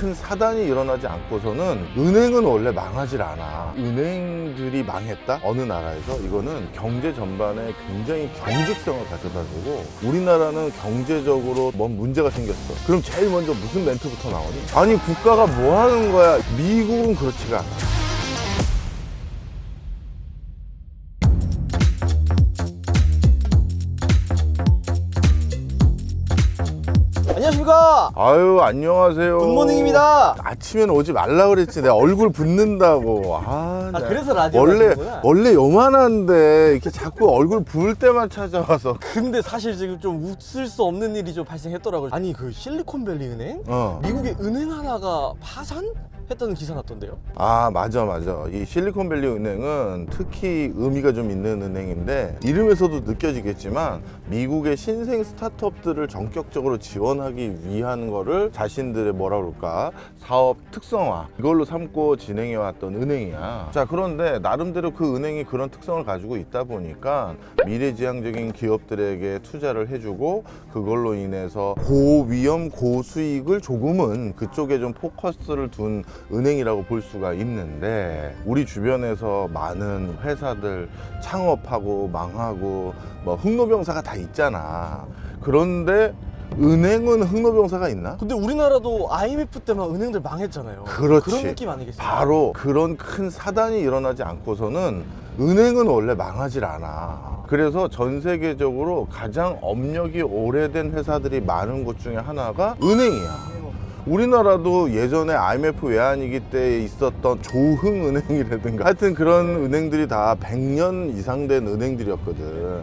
큰 사단이 일어나지 않고서는 은행은 원래 망하질 않아. 은행들이 망했다? 어느 나라에서? 이거는 경제 전반에 굉장히 경직성을 가져다 주고, 우리나라는 경제적으로 뭔 문제가 생겼어. 그럼 제일 먼저 무슨 멘트부터 나오니? 아니, 국가가 뭐 하는 거야? 미국은 그렇지가 않아. 안녕하십니까. 아유, 안녕하세요. 굿모닝입니다. 아침에는 오지 말라 그랬지. 내가 얼굴 붓는다고. 내가 그래서 라디오 원래 하시는구나. 원래 요만한데 이렇게 자꾸 얼굴 부을 때만 찾아와서. 근데 사실 지금 좀 웃을 수 없는 일이 좀 발생했더라고요. 아니 그 실리콘밸리 은행? 미국의 은행 하나가 파산했다는 기사 났던데요? 아, 맞아. 이 실리콘밸리 은행은 특히 의미가 좀 있는 은행인데, 이름에서도 느껴지겠지만 미국의 신생 스타트업들을 전격적으로 지원하기 위한 거를 자신들의 뭐라 그럴까, 사업 특성화, 이걸로 삼고 진행해왔던 은행이야. 자, 그런데 나름대로 그 은행이 그런 특성을 가지고 있다 보니까 미래지향적인 기업들에게 투자를 해주고, 그걸로 인해서 고위험 고수익을 조금은 그쪽에 좀 포커스를 둔 은행이라고 볼 수가 있는데, 우리 주변에서 많은 회사들 창업하고 망하고 뭐 흑노병사가 다 있잖아. 그런데 은행은 흑노병사가 있나? 근데 우리나라도 IMF 때만 은행들 망했잖아요. 그렇지. 그런 느낌 아니겠어요? 바로 그런 큰 사단이 일어나지 않고서는 은행은 원래 망하질 않아. 그래서 전 세계적으로 가장 업력이 오래된 회사들이 많은 곳 중에 하나가 은행이야. 우리나라도 예전에 IMF 외환위기 때 있었던 조흥은행이라든가 하여튼 그런 은행들이 다 100년 이상 된 은행들이었거든.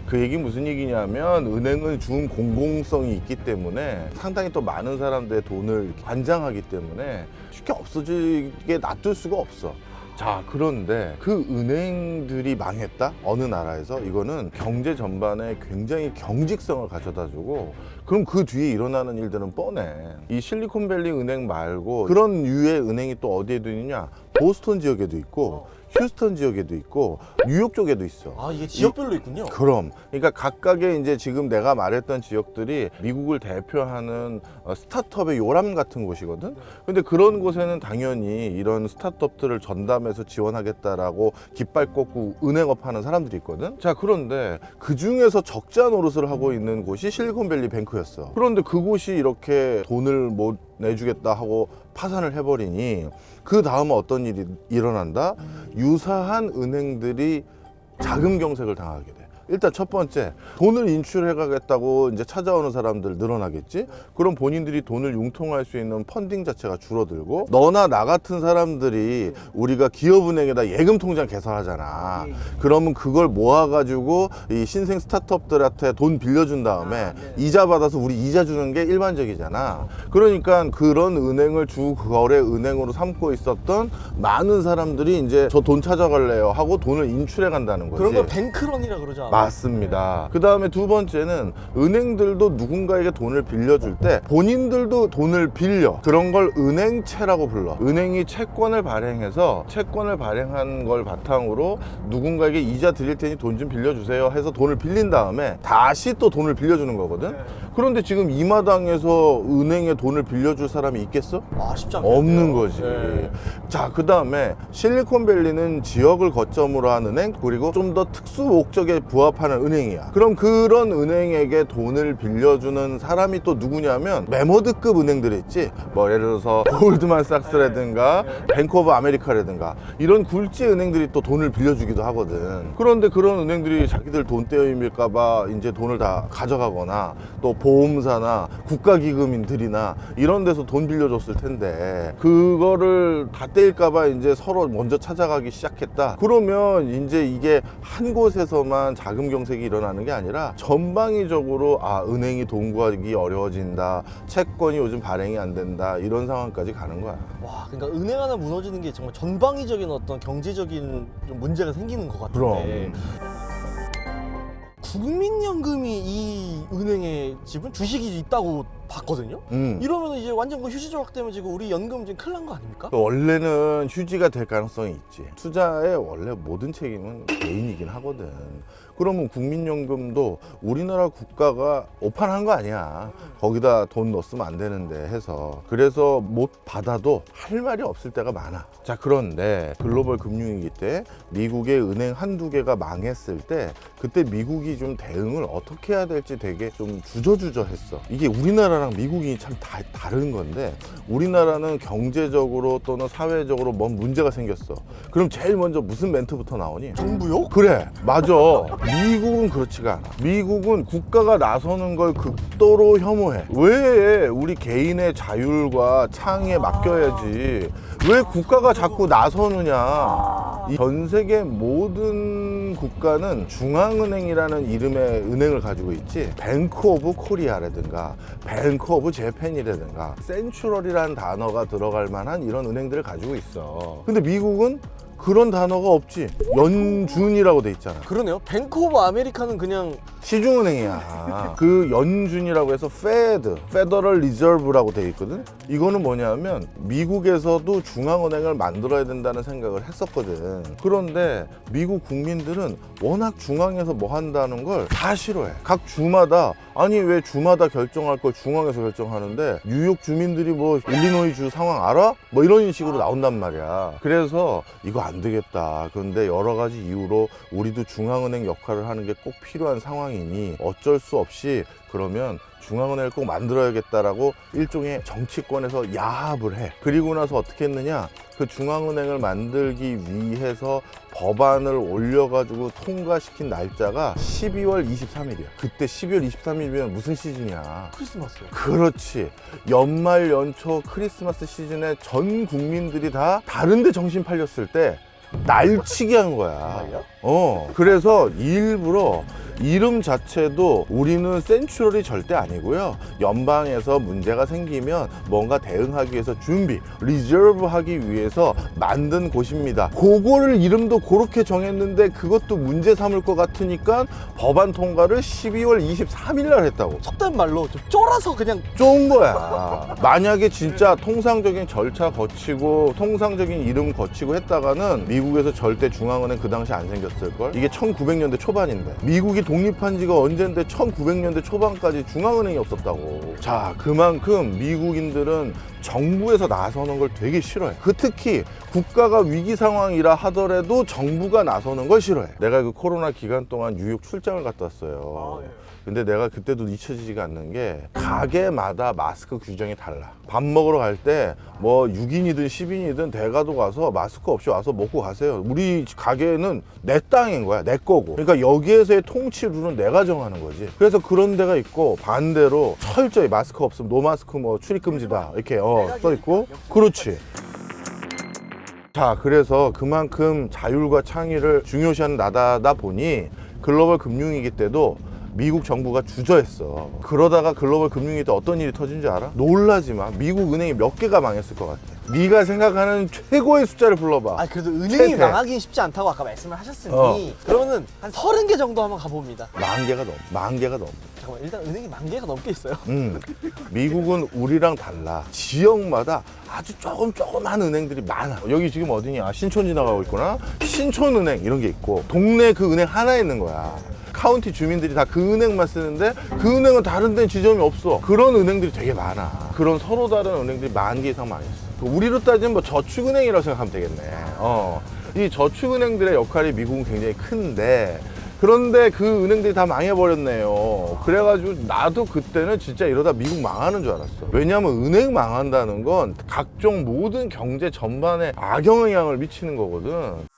그 얘기 무슨 얘기냐면, 은행은 준 공공성이 있기 때문에 상당히 또 많은 사람들의 돈을 관장하기 때문에 쉽게 없어지게 놔둘 수가 없어. 자, 그런데 그 은행들이 망했다? 어느 나라에서? 이거는 경제 전반에 굉장히 경직성을 가져다 주고, 그럼 그 뒤에 일어나는 일들은 뻔해. 이 실리콘밸리 은행 말고 그런 류의 은행이 또 어디에도 있느냐? 보스턴 지역에도 있고 휴스턴 지역에도 있고 뉴욕 쪽에도 있어. 아, 이게 지역별로 있군요. 그럼 그러니까 각각의 이제 지금 내가 말했던 지역들이 미국을 대표하는 스타트업의 요람 같은 곳이거든. 근데 그런 곳에는 당연히 이런 스타트업들을 전담해서 지원하겠다라고 깃발 꽂고 은행업 하는 사람들이 있거든. 자, 그런데 그 중에서 적자 노릇을 하고 있는 곳이 실리콘밸리 뱅크였어. 그런데 그곳이 이렇게 돈을 못 내주겠다 하고 파산을 해버리니 그 다음에 어떤 일이 일어난다? 유사한 은행들이 자금 경색을 당하게 돼. 일단 첫 번째, 돈을 인출해 가겠다고 이제 찾아오는 사람들 늘어나겠지? 그럼 본인들이 돈을 융통할 수 있는 펀딩 자체가 줄어들고, 너나 나 같은 사람들이 우리가 기업은행에다 예금 통장 개설하잖아. 그러면 그걸 모아가지고 이 신생 스타트업들한테 돈 빌려준 다음에 이자 받아서 우리 이자 주는 게 일반적이잖아. 그러니까 그런 은행을 주 거래 은행으로 삼고 있었던 많은 사람들이 이제 저 돈 찾아갈래요 하고 돈을 인출해 간다는 거지. 그런 걸 뱅크런이라 그러지 않아요? 맞습니다. 그 다음에 두 번째는, 은행들도 누군가에게 돈을 빌려줄 때 본인들도 돈을 빌려. 그런 걸 은행채라고 불러. 은행이 채권을 발행해서 채권을 발행한 걸 바탕으로 누군가에게 이자 드릴 테니 돈 좀 빌려주세요 해서 돈을 빌린 다음에 다시 또 돈을 빌려주는 거거든. 그런데 지금 이 마당에서 은행에 돈을 빌려줄 사람이 있겠어? 아, 쉽지 않겠네요. 없는 거지. 네. 자, 그 다음에 실리콘밸리는 지역을 거점으로 한 은행, 그리고 좀 더 특수 목적에 부합하는 은행이야. 그럼 그런 은행에게 돈을 빌려주는 사람이 또 누구냐면 메모드급 은행들 있지. 뭐 예를 들어서 골드만삭스라든가 뱅크 오브 아메리카라든가 이런 굴지 은행들이 또 돈을 빌려주기도 하거든. 그런데 그런 은행들이 자기들 돈 떼어입을까 봐 이제 돈을 다 가져가거나, 또 보험사나 국가기금인들이나 이런 데서 돈 빌려줬을 텐데 그거를 다 떼일까 봐 이제 서로 먼저 찾아가기 시작했다. 그러면 이제 이게 한 곳에서만 자금 경색이 일어나는 게 아니라 전방위적으로, 아, 은행이 돈 구하기 어려워진다, 채권이 요즘 발행이 안 된다, 이런 상황까지 가는 거야. 와, 그러니까 은행 하나 무너지는 게 정말 전방위적인 어떤 경제적인 좀 문제가 생기는 것 같은데. 그럼. 국민연금이 이 은행에 지분 주식이 있다고 받거든요. 음. 이러면 이제 완전 그 휴지 조각 때문에 지금 우리 연금 지금 큰일 난 거 아닙니까? 원래는 휴지가 될 가능성이 있지. 투자의 원래 모든 책임은 개인이긴 하거든. 그러면 국민연금도 우리나라 국가가 오판한 거 아니야. 거기다 돈 넣었으면 안 되는데 해서. 그래서 못 받아도 할 말이 없을 때가 많아. 자, 그런데 글로벌 금융위기 때 미국의 은행 한두 개가 망했을 때 그때 미국이 좀 대응을 어떻게 해야 될지 되게 좀 주저주저했어. 이게 우리나라랑 미국이 참 다른 건데 우리나라는 경제적으로 또는 사회적으로 뭔 문제가 생겼어. 그럼 제일 먼저 무슨 멘트부터 나오니? 정부요? 그래, 맞아. 미국은 그렇지가 않아. 미국은 국가가 나서는 걸 극도로 혐오해. 왜 우리 개인의 자율과 창의에 맡겨야지. 왜 국가가 자꾸 나서느냐. 이 전 세계 모든 국가는 중앙은행이라는 이름의 은행을 가지고 있지. 뱅크 오브 코리아라든가 뱅크 오브 재팬이라든가 센츄럴이라는 단어가 들어갈 만한 이런 은행들을 가지고 있어. 근데 미국은 그런 단어가 없지. 연준이라고 돼 있잖아. 그러네요. 뱅크 오브 아메리카는 그냥 시중은행이야. 그 연준이라고 해서 페더럴 리저브라고 돼 있거든. 이거는 뭐냐면 미국에서도 중앙은행을 만들어야 된다는 생각을 했었거든. 그런데 미국 국민들은 워낙 중앙에서 뭐 한다는 걸 다 싫어해. 각 주마다 아니 왜 주마다 결정할 걸 중앙에서 결정하는데 뉴욕 주민들이 뭐 일리노이 주 상황 알아? 뭐 이런 식으로 나온단 말이야. 그래서 이거 안 되겠다. 그런데 여러 가지 이유로 우리도 중앙은행 역할을 하는 게 꼭 필요한 상황이니 어쩔 수 없이 그러면 중앙은행을 꼭 만들어야겠다라고 일종의 정치권에서 야합을 해. 그리고 나서 어떻게 했느냐? 그 중앙은행을 만들기 위해서 법안을 올려가지고 통과시킨 날짜가 12월 23일이야. 그때 12월 23일이면 무슨 시즌이야? 크리스마스요. 그렇지. 연말 연초 크리스마스 시즌에 전 국민들이 다 다른데 정신 팔렸을 때 날치기 한 거야. 그래서 일부러 이름 자체도 우리는 센츄럴이 절대 아니고요. 연방에서 문제가 생기면 뭔가 대응하기 위해서 리저브 하기 위해서 만든 곳입니다. 그거를 이름도 그렇게 정했는데 그것도 문제 삼을 것 같으니까 법안 통과를 12월 23일 날 했다고. 속된 말로 좀 쫄아서 그냥 쫀 거야. 만약에 진짜 통상적인 절차 거치고 통상적인 이름 거치고 했다가는 미국에서 절대 중앙은행 그 당시 안 생겼을걸. 이게 1900년대 초반인데 미국이 독립한 지가 언젠데 1900년대 초반까지 중앙은행이 없었다고. 자, 그만큼 미국인들은 정부에서 나서는 걸 되게 싫어해. 그 특히 국가가 위기 상황이라 하더라도 정부가 나서는 걸 싫어해. 내가 그 코로나 기간 동안 뉴욕 출장을 갔다 왔어요. 근데 내가 그때도 잊혀지지가 않는 게 가게마다 마스크 규정이 달라. 밥 먹으러 갈 때 뭐 6인이든 10인이든 대가도 가서 마스크 없이 와서 먹고 가세요. 우리 가게는 내 땅인 거야. 내 거고. 그러니까 여기에서의 통치 룰은 내가 정하는 거지. 그래서 그런 데가 있고 반대로 철저히 마스크 없으면 노마스크 뭐 출입 금지다 이렇게 써 있고. 그렇지. 자, 그래서 그만큼 자율과 창의를 중요시하는 나라다 보니 글로벌 금융위기 때도 미국 정부가 주저했어. 그러다가 글로벌 금융위기 때 어떤 일이 터진 줄 알아? 놀라지 마. 미국 은행이 몇 개가 망했을 것 같아. 네가 생각하는 최고의 숫자를 불러봐. 아 그래도 은행이 최대. 망하기는 쉽지 않다고 아까 말씀을 하셨으니 그러면은 한 30개 정도 한번 가봅니다. 만 개가 넘어. 잠깐만, 일단 은행이 10,000개가 넘게 있어요. 미국은 우리랑 달라. 지역마다 아주 조그만 은행들이 많아. 여기 지금 어디냐? 신촌 지나가고 있구나. 신촌은행 이런 게 있고 동네 그 은행 하나에 있는 거야. 카운티 주민들이 다 그 은행만 쓰는데 그 은행은 다른 데는 지점이 없어. 그런 은행들이 되게 많아. 그런 서로 다른 은행들이 10,000개 이상 많이 있어. 우리로 따지면 뭐 저축은행이라고 생각하면 되겠네. 이 저축은행들의 역할이 미국은 굉장히 큰데 그런데 그 은행들이 다 망해버렸네요. 그래가지고 나도 그때는 진짜 이러다 미국 망하는 줄 알았어. 왜냐하면 은행 망한다는 건 각종 모든 경제 전반에 악영향을 미치는 거거든.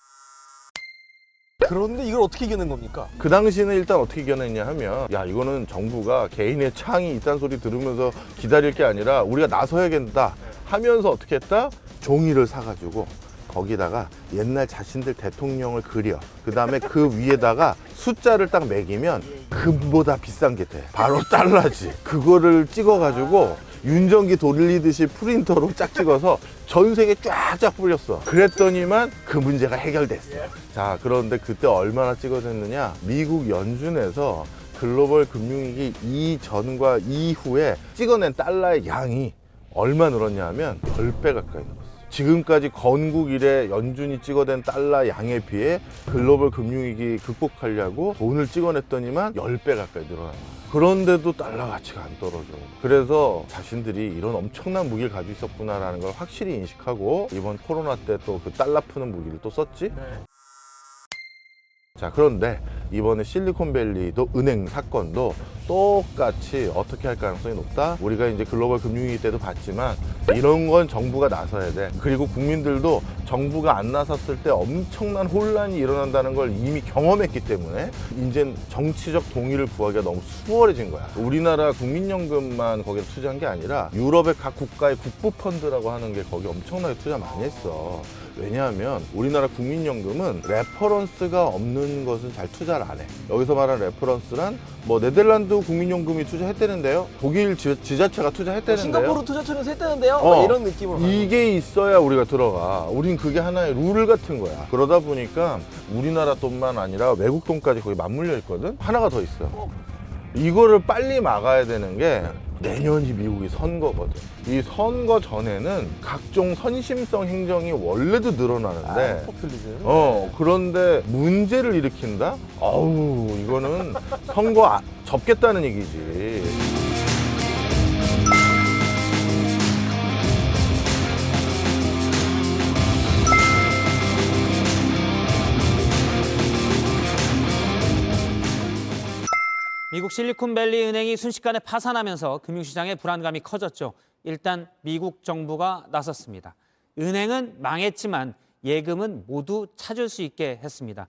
그런데 이걸 어떻게 이겨낸 겁니까? 그 당시는 일단 어떻게 이겨냈냐 하면 야 이거는 정부가 개인의 창이 있다는 소리 들으면서 기다릴 게 아니라 우리가 나서야겠다 하면서 어떻게 했다? 종이를 사가지고 거기다가 옛날 자신들 대통령을 그려. 그 다음에 그 위에다가 숫자를 딱 매기면 금보다 비싼 게 돼. 바로 달러지. 그거를 찍어가지고 윤전기 돌리듯이 프린터로 쫙 찍어서 전 세계 쫙쫙 뿌렸어. 그랬더니만 그 문제가 해결됐어. 자, 그런데 그때 얼마나 찍어냈느냐? 미국 연준에서 그 글로벌 금융위기 이전과 이후에 찍어낸 달러의 양이 얼마 늘었냐 하면 10배 가까이 늘었어요. 지금까지 건국 이래 연준이 찍어낸 달러 양에 비해 글로벌 금융위기 극복하려고 돈을 찍어냈더니만 10배 가까이 늘어난 거예요. 그런데도 달러 가치가 안 떨어져. 그래서 자신들이 이런 엄청난 무기를 가지고 있었구나라는 걸 확실히 인식하고 이번 코로나 때 또 그 달러 푸는 무기를 또 썼지. 자, 그런데 이번에 실리콘밸리도 은행 사건도 똑같이 어떻게 할 가능성이 높다? 우리가 이제 글로벌 금융위기 때도 봤지만 이런 건 정부가 나서야 돼. 그리고 국민들도 정부가 안 나섰을 때 엄청난 혼란이 일어난다는 걸 이미 경험했기 때문에 이제 정치적 동의를 구하기가 너무 수월해진 거야. 우리나라 국민연금만 거기에 투자한 게 아니라 유럽의 각 국가의 국부펀드라고 하는 게 거기 엄청나게 투자 많이 했어. 왜냐하면 우리나라 국민연금은 레퍼런스가 없는 것은 잘 투자를 안 해. 여기서 말하는 레퍼런스란 뭐 네덜란드 국민연금이 투자했다는데요, 독일 지자체가 투자했다는데요, 싱가포르 투자처에서 했다는데요? 이런 느낌으로 이게 있어야 우리가 들어가. 우린 그게 하나의 룰 같은 거야. 그러다 보니까 우리나라 돈만 아니라 외국 돈까지 거기 맞물려 있거든. 하나가 더 있어. 이거를 빨리 막아야 되는 게 내년이 미국이 선거거든. 이 선거 전에는 각종 선심성 행정이 원래도 늘어나는데 포퓰리즘. 그런데 문제를 일으킨다? 아우, 이거는 선거 접겠다는 얘기지. 미국 실리콘밸리 은행이 순식간에 파산하면서 금융시장의 불안감이 커졌죠. 일단 미국 정부가 나섰습니다. 은행은 망했지만 예금은 모두 찾을 수 있게 했습니다.